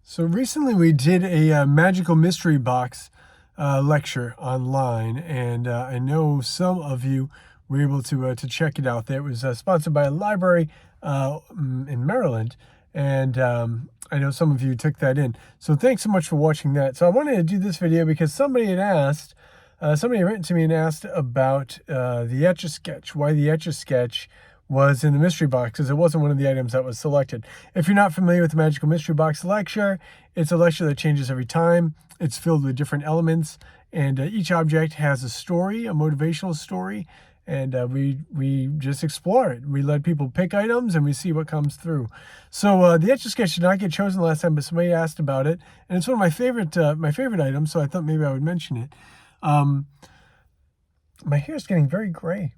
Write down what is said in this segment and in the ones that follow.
So recently we did a magical mystery box lecture online, and I know some of you were able to check it out. There, it was sponsored by a library in Maryland, and I know some of you took that in. So thanks so much for watching that. So I wanted to do this video because somebody had asked, somebody had written to me and asked about the Etch-a-sketch, why the Etch-a-sketch was in the mystery box, because it wasn't one of the items that was selected. If you're not familiar with the Magical Mystery Box lecture, it's a lecture that changes every time. It's filled with different elements, and each object has a story, a motivational story, and we just explore it. We let people pick items, and we see what comes through. So the Etch-a-sketch did not get chosen last time, but somebody asked about it, and it's one of my favorite items, so I thought maybe I would mention it. My hair is getting very gray.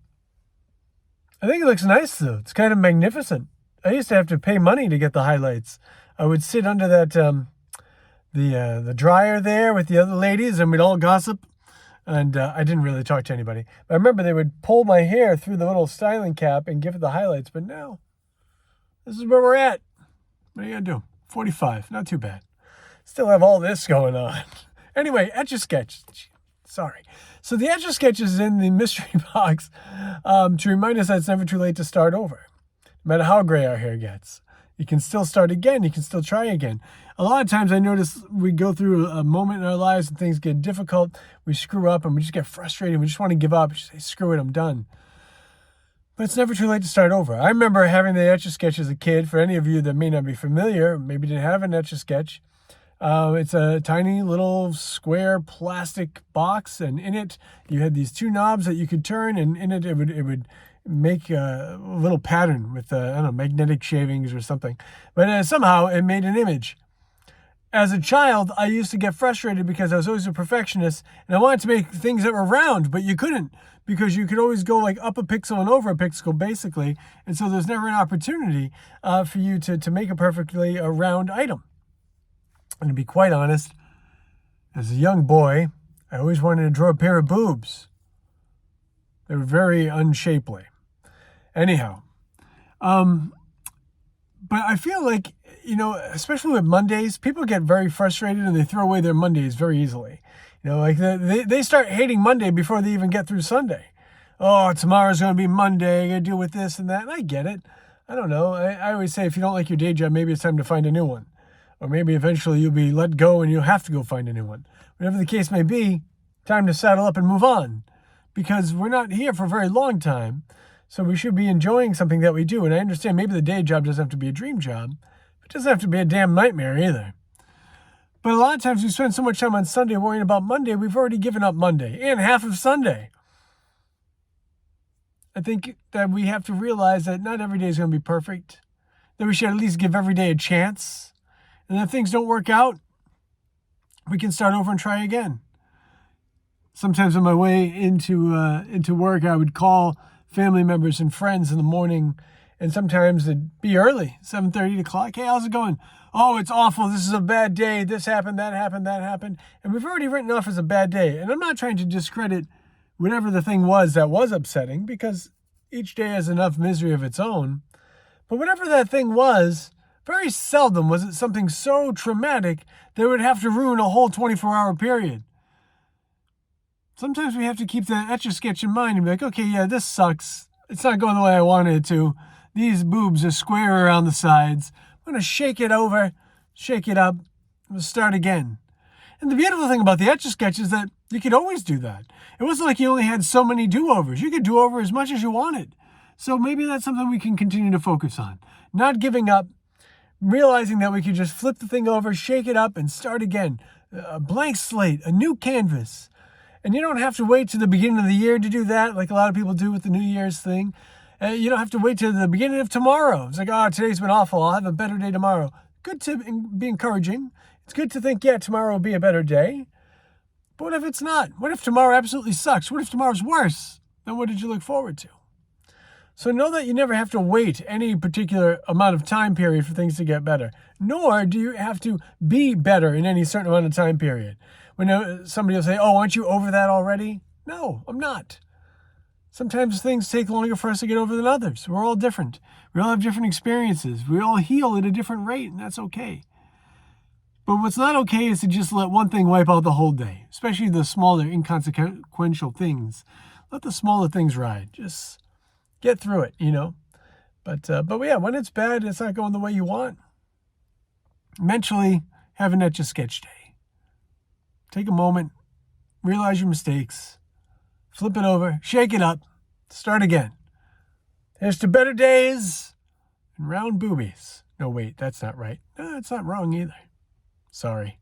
I think it looks nice, though. It's kind of magnificent. I used to have to pay money to get the highlights. I would sit under that the dryer there with the other ladies, and we'd all gossip. And I didn't really talk to anybody. But I remember they would pull my hair through the little styling cap and give it the highlights. But now, this is where we're at. What are you going to do? 45. Not too bad. Still have all this going on. Anyway, Etch-a-sketch. Sorry. So the Etch-a-sketch is in the mystery box to remind us that it's never too late to start over. No matter how gray our hair gets. You can still start again. You can still try again. A lot of times I notice we go through a moment in our lives and things get difficult. We screw up and we just get frustrated. We just want to give up. Just say, screw it, I'm done. But it's never too late to start over. I remember having the Etch-a-sketch as a kid. For any of you that may not be familiar, maybe didn't have an Etch-a-sketch. It's a tiny little square plastic box, and in it you had these two knobs that you could turn, and in it would make a little pattern with I don't know, magnetic shavings or something. But somehow it made an image. As a child, I used to get frustrated because I was always a perfectionist, and I wanted to make things that were round, but you couldn't, because you could always go like up a pixel and over a pixel, basically, and so there's never an opportunity for you to make a perfectly round item. And to be quite honest, as a young boy, I always wanted to draw a pair of boobs. They were very unshapely. Anyhow, but I feel like, especially with Mondays, people get very frustrated and they throw away their Mondays very easily. Like they start hating Monday before they even get through Sunday. Oh, tomorrow's going to be Monday. I got to deal with this and that. And I get it. I don't know. I always say if you don't like your day job, maybe it's time to find a new one. Or maybe eventually you'll be let go and you'll have to go find a new one. Whatever the case may be, time to saddle up and move on. Because we're not here for a very long time. So we should be enjoying something that we do. And I understand maybe the day job doesn't have to be a dream job. It doesn't have to be a damn nightmare either. But a lot of times we spend so much time on Sunday worrying about Monday, we've already given up Monday and half of Sunday. I think that we have to realize that not every day is going to be perfect. That we should at least give every day a chance. And if things don't work out, we can start over and try again. Sometimes on my way into work, I would call family members and friends in the morning, and sometimes it'd be early, 7:30 o'clock. Hey, how's it going? Oh, it's awful. This is a bad day. This happened, that happened, that happened. And we've already written off as a bad day. And I'm not trying to discredit whatever the thing was that was upsetting, because each day has enough misery of its own. But whatever that thing was, very seldom was it something so traumatic that it would have to ruin a whole 24-hour period. Sometimes we have to keep that Etch-a-sketch in mind and be like, okay, yeah, this sucks. It's not going the way I wanted it to. These boobs are square around the sides. I'm going to shake it over, shake it up, and start again. And the beautiful thing about the Etch-a-sketch is that you could always do that. It wasn't like you only had so many do-overs. You could do over as much as you wanted. So maybe that's something we can continue to focus on. Not giving up, realizing that we could just flip the thing over, shake it up, and start again. A blank slate, a new canvas. And you don't have to wait to the beginning of the year to do that, like a lot of people do with the New Year's thing. You don't have to wait to the beginning of tomorrow. It's like, oh, today's been awful. I'll have a better day tomorrow. Good to be encouraging. It's good to think, yeah, tomorrow will be a better day. But what if it's not? What if tomorrow absolutely sucks? What if tomorrow's worse? Then what did you look forward to? So know that you never have to wait any particular amount of time period for things to get better. Nor do you have to be better in any certain amount of time period. When somebody will say, oh, aren't you over that already? No, I'm not. Sometimes things take longer for us to get over than others. We're all different. We all have different experiences. We all heal at a different rate, and that's okay. But what's not okay is to just let one thing wipe out the whole day, especially the smaller, inconsequential things. Let the smaller things ride. Just get through it, you know. But yeah, when it's bad, it's not going the way you want. Mentally, have an Etch-a-sketch day. Take a moment, realize your mistakes, flip it over, shake it up, start again. Here's to better days and round boobies. No, wait, that's not right. No, it's not wrong either. Sorry.